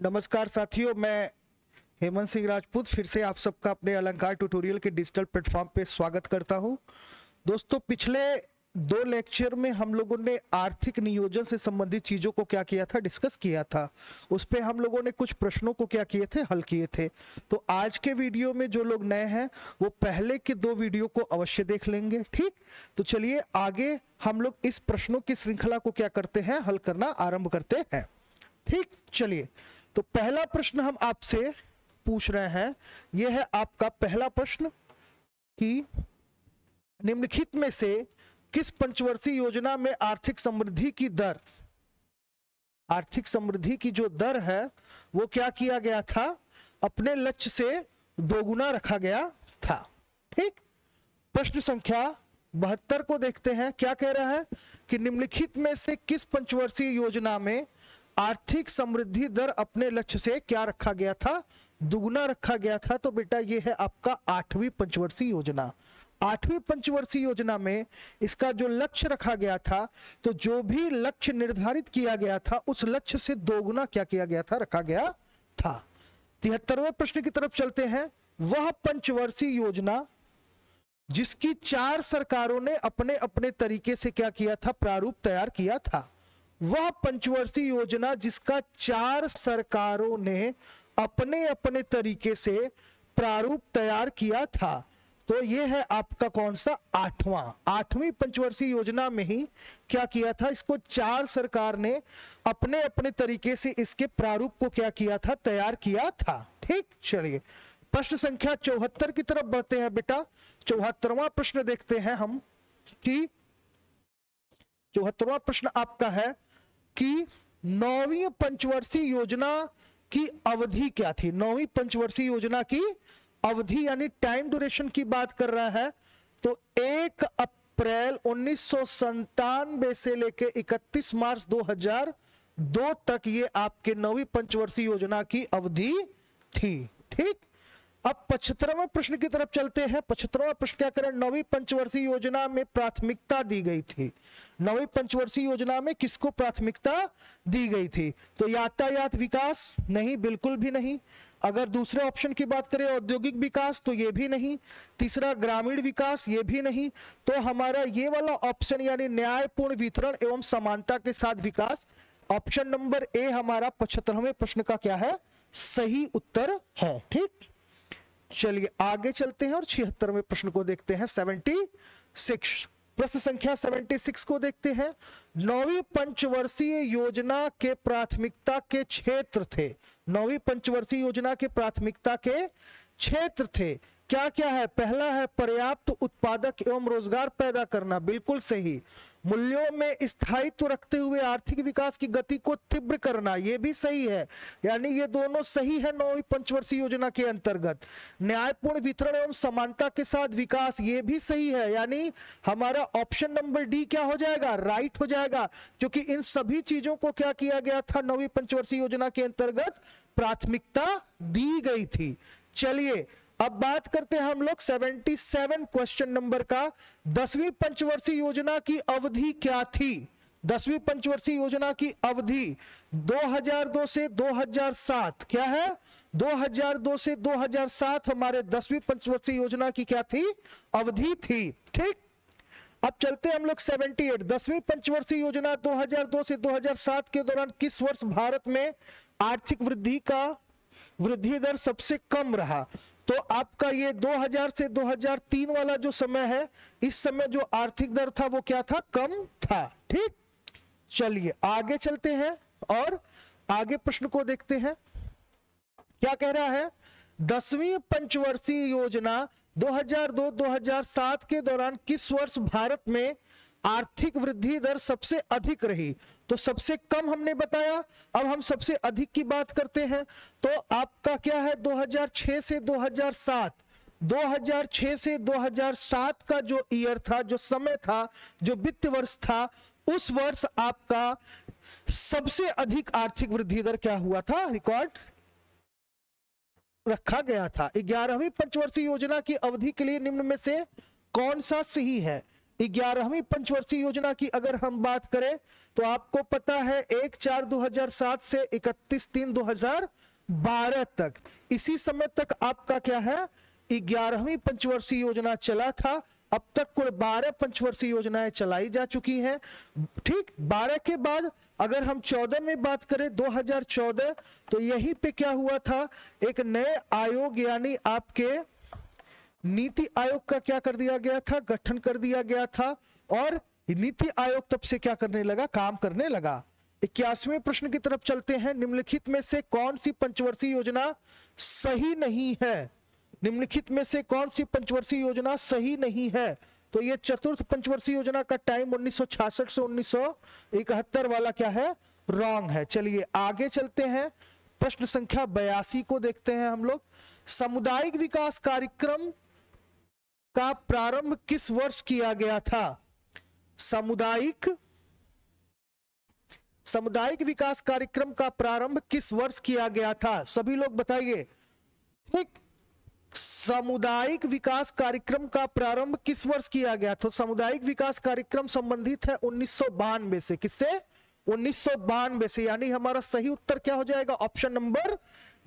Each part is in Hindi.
नमस्कार साथियों, मैं हेमंत सिंह राजपूत फिर से आप सबका अपने अलंकार ट्यूटोरियल के डिजिटल प्लेटफॉर्म पे स्वागत करता हूं। दोस्तों, पिछले दो लेक्चर में हम लोगों ने आर्थिक नियोजन से संबंधित चीजों को क्या किया था, डिस्कस किया था। उस पे हम लोगों ने कुछ प्रश्नों को क्या किए थे, हल किए थे। तो आज के वीडियो में जो लोग नए हैं वो पहले के दो वीडियो को अवश्य देख लेंगे। ठीक, तो चलिए आगे हम लोग इस प्रश्नों की श्रृंखला को क्या करते हैं, हल करना आरंभ करते हैं। ठीक, चलिए तो पहला प्रश्न हम आपसे पूछ रहे हैं, यह है आपका पहला प्रश्न कि निम्नलिखित में से किस पंचवर्षीय योजना में आर्थिक समृद्धि की जो दर है वो क्या किया गया था, अपने लक्ष्य से दोगुना रखा गया था। ठीक, प्रश्न संख्या 72 को देखते हैं। क्या कह रहा है कि निम्नलिखित में से किस पंचवर्षीय योजना में आर्थिक समृद्धि दर अपने लक्ष्य से क्या रखा गया था, दुगुना रखा गया था। तो बेटा ये है आपका 8वीं पंचवर्षीय योजना। 8वीं पंचवर्षीय योजना में इसका जो लक्ष्य रखा गया था, तो जो भी लक्ष्य निर्धारित किया गया था उस लक्ष्य से दोगुना क्या किया गया था, रखा गया था। 73वें प्रश्न की तरफ चलते हैं। वह पंचवर्षीय योजना जिसकी 4 सरकारों ने अपने अपने तरीके से क्या किया था, प्रारूप तैयार किया था। वह पंचवर्षीय योजना जिसका 4 सरकारों ने अपने अपने तरीके से प्रारूप तैयार किया था, तो यह है आपका कौन सा, 8वीं पंचवर्षीय योजना में ही क्या किया था, इसको 4 सरकार ने अपने अपने तरीके से इसके प्रारूप को क्या किया था, तैयार किया था। ठीक, चलिए प्रश्न संख्या 74 की तरफ बढ़ते हैं। बेटा 74वां प्रश्न देखते हैं हम कि 74वां प्रश्न आपका है कि 9वीं पंचवर्षीय योजना की अवधि क्या थी। 9वीं पंचवर्षीय योजना की अवधि यानी टाइम ड्यूरेशन की बात कर रहा है। तो 1 अप्रैल 1997 से लेके 31 मार्च 2002 तक ये आपके 9वीं पंचवर्षीय योजना की अवधि थी। ठीक, अब 75वें प्रश्न की तरफ चलते हैं। 75वां प्रश्न क्या करें, 9वीं पंचवर्षीय योजना में प्राथमिकता दी गई थी। 9वीं पंचवर्षीय योजना में किसको प्राथमिकता दी गई थी, तो यातायात विकास नहीं, बिल्कुल भी नहीं। अगर दूसरे ऑप्शन की बात करें औद्योगिक विकास, तो ये भी नहीं। तीसरा ग्रामीण विकास, ये भी नहीं। तो हमारा ये वाला ऑप्शन यानी न्यायपूर्ण वितरण एवं समानता के साथ विकास, ऑप्शन नंबर ए हमारा 75वें प्रश्न का क्या है, सही उत्तर है। ठीक, चलिए आगे चलते हैं और 76वें प्रश्न को देखते हैं। 76 प्रश्न संख्या 76 को देखते हैं। 9वीं पंचवर्षीय योजना के प्राथमिकता के क्षेत्र थे। 9वीं पंचवर्षीय योजना के प्राथमिकता के क्षेत्र थे। क्या क्या है, पहला है पर्याप्त उत्पादक एवं रोजगार पैदा करना, बिल्कुल सही। मूल्यों में स्थायित्व रखते हुए आर्थिक विकास की गति को तीव्र करना, यह भी सही है, यानी ये दोनों सही है 9वीं पंचवर्षीय योजना के अंतर्गत। न्यायपूर्ण वितरण एवं समानता के साथ विकास, ये भी सही है, यानी हमारा ऑप्शन नंबर डी क्या हो जाएगा, राइट हो जाएगा, क्योंकि इन सभी चीजों को क्या किया गया था, 9वीं पंचवर्षीय योजना के अंतर्गत प्राथमिकता दी गई थी। चलिए अब बात करते हैं हम लोग 77 क्वेश्चन नंबर का। 10वीं पंचवर्षीय योजना की अवधि क्या थी। 10वीं पंचवर्षीय योजना की अवधि 2002 से 2007 क्या है, 2002 से 2007 हमारे 10वीं पंचवर्षीय योजना की क्या थी, अवधि थी। ठीक, अब चलते हैं हम लोग 78। 10वीं पंचवर्षीय योजना 2002 से 2007 के दौरान किस वर्ष भारत में आर्थिक वृद्धि दर सबसे कम रहा। तो आपका ये 2000 से 2003 वाला जो समय है, इस समय जो आर्थिक दर था वो क्या था, कम था। ठीक, चलिए आगे चलते हैं और आगे प्रश्न को देखते हैं। क्या कह रहा है, 10वीं पंचवर्षीय योजना 2002-2007 के दौरान किस वर्ष भारत में आर्थिक वृद्धि दर सबसे अधिक रही। तो सबसे कम हमने बताया, अब हम सबसे अधिक की बात करते हैं। तो आपका क्या है, 2006 से 2007। 2006 से 2007 का जो ईयर था, जो समय था, जो वित्त वर्ष था, उस वर्ष आपका सबसे अधिक आर्थिक वृद्धि दर क्या हुआ था, रिकॉर्ड रखा गया था। 11वीं पंचवर्षीय योजना की अवधि के लिए निम्न में से कौन सा सही है। 11वीं पंचवर्षीय योजना की अगर हम बात करें तो आपको पता है 1/4/2007 से 31/3/2012 तक, इसी समय तक आपका क्या है 11वीं पंचवर्षीय योजना चला था। अब तक कुल 12 पंचवर्षीय योजनाएं चलाई जा चुकी हैं। ठीक, 12 के बाद अगर हम 14 में बात करें 2014, तो यहीं पे क्या हुआ था, एक नए आयोग यानी आपके नीति आयोग का क्या कर दिया गया था, गठन कर दिया गया था, और नीति आयोग तब से क्या करने लगा, काम करने लगा। 81वें प्रश्न की तरफ चलते हैं। निम्नलिखित में से कौन सी पंचवर्षीय योजना सही नहीं है? निम्नलिखित में से कौन सी पंचवर्षीय योजना सही नहीं है? तो ये चतुर्थ पंचवर्षीय योजना का टाइम 1966 से 1971 वाला क्या है, रॉन्ग है। चलिए आगे चलते हैं, प्रश्न संख्या 82 को देखते हैं हम लोग। सामुदायिक विकास कार्यक्रम का प्रारंभ किस वर्ष किया गया था? सामुदायिक विकास कार्यक्रम का प्रारंभ किस वर्ष किया गया था? सभी लोग बताइए। ठीक, सामुदायिक विकास कार्यक्रम का प्रारंभ किस वर्ष किया गया? तो सामुदायिक विकास कार्यक्रम संबंधित है 1992 से। किससे? 1992 से, यानी हमारा सही उत्तर क्या हो जाएगा, option number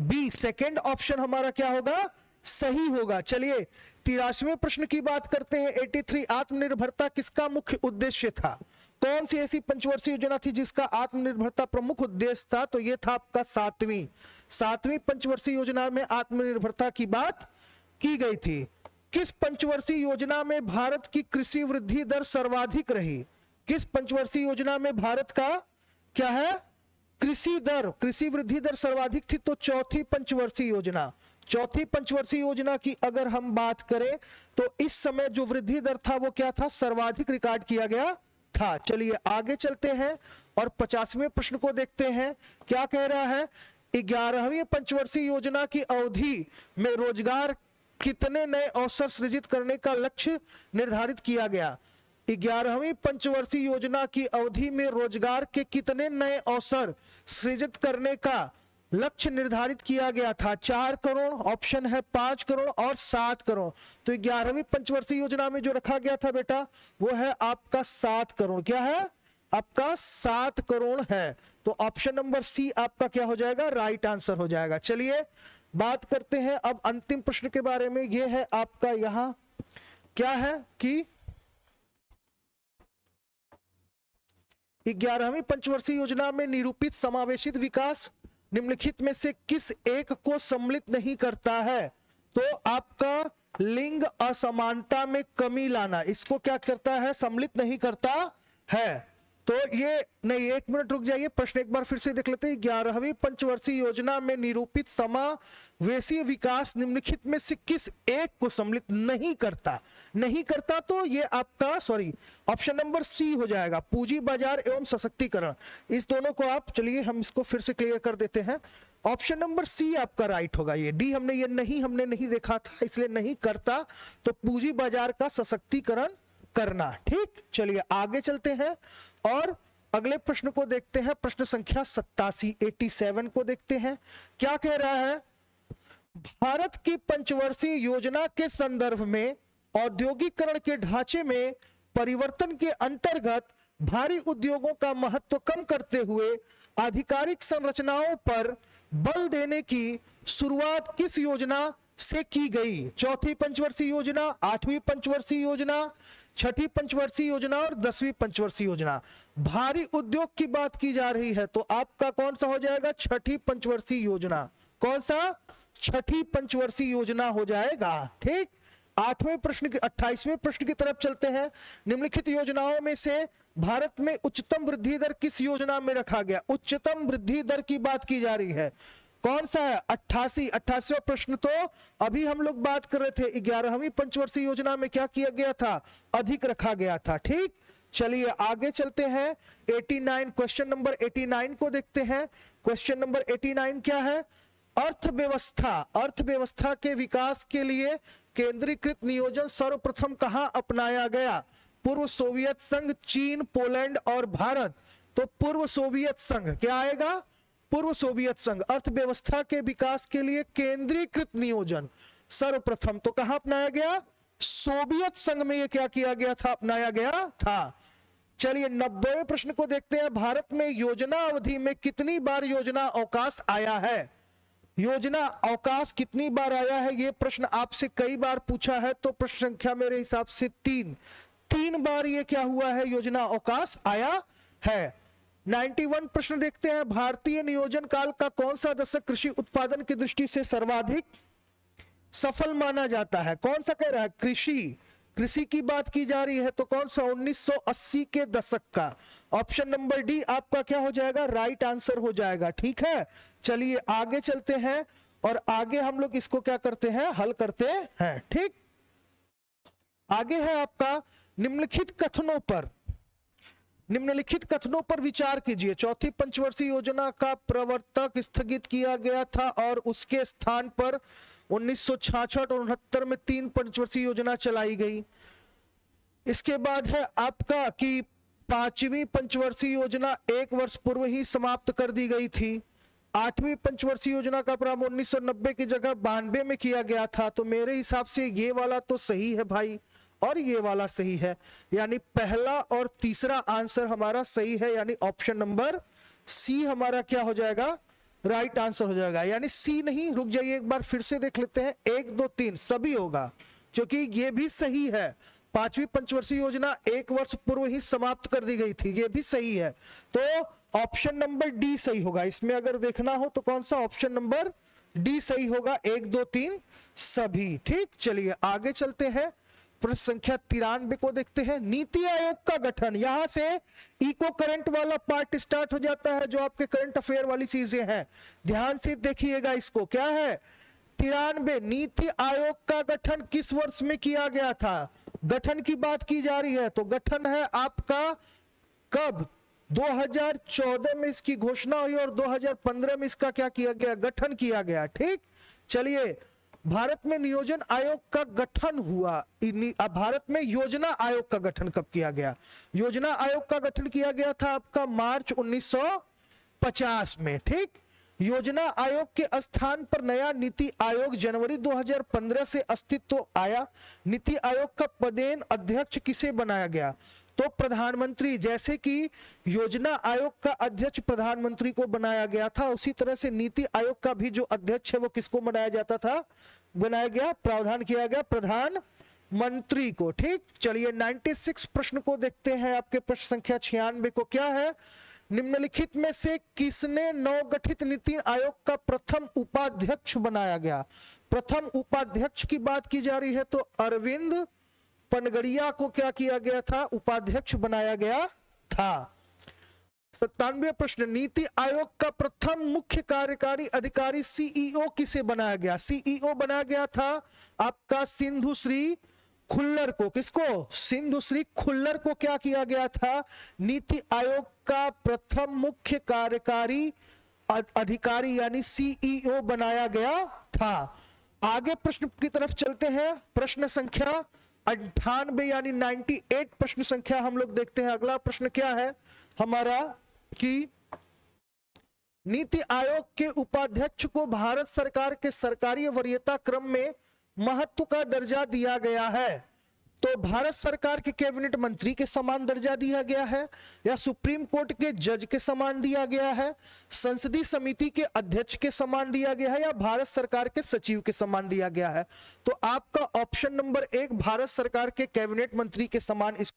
B, second option हमारा क्या होगा, सही होगा। चलिए 83वें प्रश्न की बात करते हैं। 83, आत्मनिर्भरता किसका मुख्य उद्देश्य था? कौन सी ऐसी पंचवर्षीय योजना थी जिसका आत्मनिर्भरता प्रमुख उद्देश्य था? तो यह था आपका सातवीं पंचवर्षीय योजना में आत्मनिर्भरता की बात की गई थी। किस पंचवर्षीय योजना में भारत की कृषि वृद्धि दर सर्वाधिक रही? किस पंचवर्षीय योजना में भारत का क्या है, कृषि वृद्धि दर सर्वाधिक थी? तो चौथी पंचवर्षीय योजना की अगर हम बात करें तो इस समय जो वृद्धि दर था वो क्या था, सर्वाधिक रिकॉर्ड किया गया था। चलिए आगे चलते हैं और 50वें प्रश्न को देखते हैं। क्या कह रहा है, 11वीं पंचवर्षीय योजना की अवधि में रोजगार कितने नए अवसर सृजित करने का लक्ष्य निर्धारित किया गया? 11वीं पंचवर्षीय योजना की अवधि में रोजगार के कितने नए अवसर सृजित करने का लक्ष्य निर्धारित किया गया था? 4 करोड़, ऑप्शन है 5 करोड़ और 7 करोड़। तो 11वीं पंचवर्षीय योजना में जो रखा गया था बेटा वो है आपका 7 करोड़। क्या है आपका? 7 करोड़ है। तो ऑप्शन नंबर सी आपका क्या हो जाएगा, राइट आंसर हो जाएगा। चलिए बात करते हैं अब अंतिम प्रश्न के बारे में। यह है आपका यहां क्या है कि 11वीं पंचवर्षीय योजना में निरूपित समावेशित विकास निम्नलिखित में से किस एक को सम्मिलित नहीं करता है? तो आपका लिंग असमानता में कमी लाना, इसको क्या करता है, सम्मिलित नहीं करता है। तो ये नहीं, एक मिनट रुक जाइए, प्रश्न एक बार फिर से देख लेते हैं। 11वीं पंचवर्षीय योजना में निरूपित समावेशी विकास निम्नलिखित में से किस एक को सम्मिलित नहीं करता? तो ये आपका ऑप्शन नंबर सी हो जाएगा, पूंजी बाजार एवं सशक्तिकरण। इस दोनों को आप, चलिए हम इसको फिर से क्लियर कर देते हैं। ऑप्शन नंबर सी आपका राइट होगा। ये डी हमने नहीं देखा था, इसलिए नहीं करता, तो पूंजी बाजार का सशक्तिकरण करना। ठीक, चलिए आगे चलते हैं और अगले प्रश्न को देखते हैं। प्रश्न संख्या 87 को देखते हैं। क्या कह रहा है, भारत की पंचवर्षीय योजना के संदर्भ में औद्योगिकरण के ढांचे में परिवर्तन के अंतर्गत भारी उद्योगों का महत्व कम करते हुए आधिकारिक संरचनाओं पर बल देने की शुरुआत किस योजना से की गई? चौथी पंचवर्षीय योजना, 8वीं पंचवर्षीय योजना, 6ठी पंचवर्षीय योजना और 10वीं पंचवर्षीय योजना। भारी उद्योग की बात की जा रही है, तो आपका कौन सा हो जाएगा, 6ठी पंचवर्षीय योजना। कौन सा? 6ठी पंचवर्षीय योजना हो जाएगा। ठीक, 28वें प्रश्न की तरफ चलते हैं। निम्नलिखित योजनाओं में से भारत में उच्चतम वृद्धि दर किस योजना में रखा गया? उच्चतम वृद्धि दर की बात की जा रही है, कौन सा है? 88वां प्रश्न। तो अभी हम लोग बात कर रहे थे 11वीं पंचवर्षीय योजना में क्या किया गया था, अधिक रखा गया था। ठीक, चलिए आगे चलते हैं। 89, क्वेश्चन नंबर 89 को देखते हैं। क्वेश्चन नंबर 89 क्या है, अर्थव्यवस्था के विकास के लिए केंद्रीकृत नियोजन सर्वप्रथम कहां अपनाया गया? पूर्व सोवियत संघ, चीन, पोलैंड और भारत। तो पूर्व सोवियत संघ क्या आएगा, पूर्व सोवियत संघ। अर्थव्यवस्था के विकास के लिए केंद्रीकृत नियोजन सर्वप्रथम तो कहां अपनाया गया, सोवियत संघ में ये क्या किया गया था, अपनाया गया था। चलिए 90वें प्रश्न को देखते हैं। भारत में योजना अवधि में कितनी बार योजना अवकाश आया है? योजना अवकाश कितनी बार आया है, ये प्रश्न आपसे कई बार पूछा है। तो प्रश्न संख्या मेरे हिसाब से 3 बार ये क्या हुआ है, योजना अवकाश आया है। 91 प्रश्न देखते हैं। भारतीय नियोजन काल का कौन सा दशक कृषि उत्पादन की दृष्टि से सर्वाधिक सफल माना जाता है? कौन सा कह रहा है? कृषि की बात की जा रही है, तो कौन सा? 1980 के दशक का। ऑप्शन नंबर डी आपका क्या हो जाएगा, राइट आंसर हो जाएगा। ठीक है, चलिए आगे चलते हैं और आगे हम लोग इसको क्या करते हैं, हल करते हैं। ठीक, आगे है आपका निम्नलिखित कथनों पर विचार कीजिए। चौथी पंचवर्षीय योजना का प्रवर्तक स्थगित किया गया था और उसके स्थान पर 1966 और 69 में 3 पंचवर्षीय योजना चलाई गई। इसके बाद है आपका कि 5वीं पंचवर्षीय योजना 1 वर्ष पूर्व ही समाप्त कर दी गई थी। 8वीं पंचवर्षीय योजना का प्रारंभ 1990 की जगह 92 में किया गया था। तो मेरे हिसाब से ये वाला तो सही है भाई, और ये वाला सही है, यानी पहला और तीसरा आंसर हमारा सही है, यानी ऑप्शन नंबर सी हमारा क्या हो जाएगा, राइट आंसर हो जाएगा। यानी सी नहीं, रुक जाइए एक बार फिर से देख लेते हैं। 1 2 3 सभी होगा, क्योंकि ये भी सही है। 5वीं पंचवर्षीय योजना 1 वर्ष पूर्व ही समाप्त कर दी गई थी, ये भी सही है। तो ऑप्शन नंबर डी सही होगा। इसमें अगर देखना हो तो कौन सा, ऑप्शन नंबर डी सही होगा। 1 2 3 सभी। ठीक, चलिए आगे चलते हैं। प्रश्न संख्या 93 को देखते हैं। नीति आयोग का गठन, यहां से इको करंट वाला पार्ट स्टार्ट हो जाता है, जो आपके करंट अफेयर वाली चीजें हैं। ध्यान से देखिएगा इसको। क्या है 93, नीति आयोग का गठन किस वर्ष में किया गया था? गठन की बात की जा रही है, तो गठन है आपका कब, 2014 में इसकी घोषणा हुई और 2015 में इसका क्या किया गया, गठन किया गया। ठीक, चलिए भारत में नियोजन आयोग का गठन हुआ। भारत में योजना आयोग का गठन कब किया गया? योजना आयोग का गठन किया गया था आपका मार्च 1950 में। ठीक, योजना आयोग के स्थान पर नया नीति आयोग जनवरी 2015 से अस्तित्व आया। नीति आयोग का पदेन अध्यक्ष किसे बनाया गया? तो प्रधानमंत्री। जैसे कि योजना आयोग का अध्यक्ष प्रधानमंत्री को बनाया गया था, उसी तरह से नीति आयोग का भी जो अध्यक्ष है वो किसको बनाया जाता था, बनाया गया, प्रावधान किया गया प्रधानमंत्री को। ठीक, चलिए 96 प्रश्न को देखते हैं। आपके प्रश्न संख्या 96 को क्या है, निम्नलिखित में से किसने नवगठित नीति आयोग का प्रथम उपाध्यक्ष बनाया गया? प्रथम उपाध्यक्ष की बात की जा रही है, तो अरविंद पनगड़िया को क्या किया गया था, उपाध्यक्ष बनाया गया था। 97 प्रश्न, नीति आयोग का प्रथम मुख्य कार्यकारी अधिकारी सीईओ किसे बनाया गया? सीईओ बनाया गया था आपका सिंधु श्री खुल्लर को। किसको? सिंधु श्री खुल्लर को क्या किया गया था, नीति आयोग का प्रथम मुख्य कार्यकारी अधिकारी यानी सीईओ बनाया गया था। आगे प्रश्न की तरफ चलते हैं। प्रश्न संख्या 98 यानी 98 प्रश्न संख्या हम लोग देखते हैं। अगला प्रश्न क्या है हमारा कि नीति आयोग के उपाध्यक्ष को भारत सरकार के सरकारी वरीयता क्रम में महत्व का दर्जा दिया गया है। तो भारत सरकार के कैबिनेट मंत्री के समान दर्जा दिया गया है, या सुप्रीम कोर्ट के जज के समान दिया गया है, संसदीय समिति के अध्यक्ष के समान दिया गया है, या भारत सरकार के सचिव के समान दिया गया है? तो आपका ऑप्शन नंबर 1 भारत सरकार के कैबिनेट मंत्री के समान इस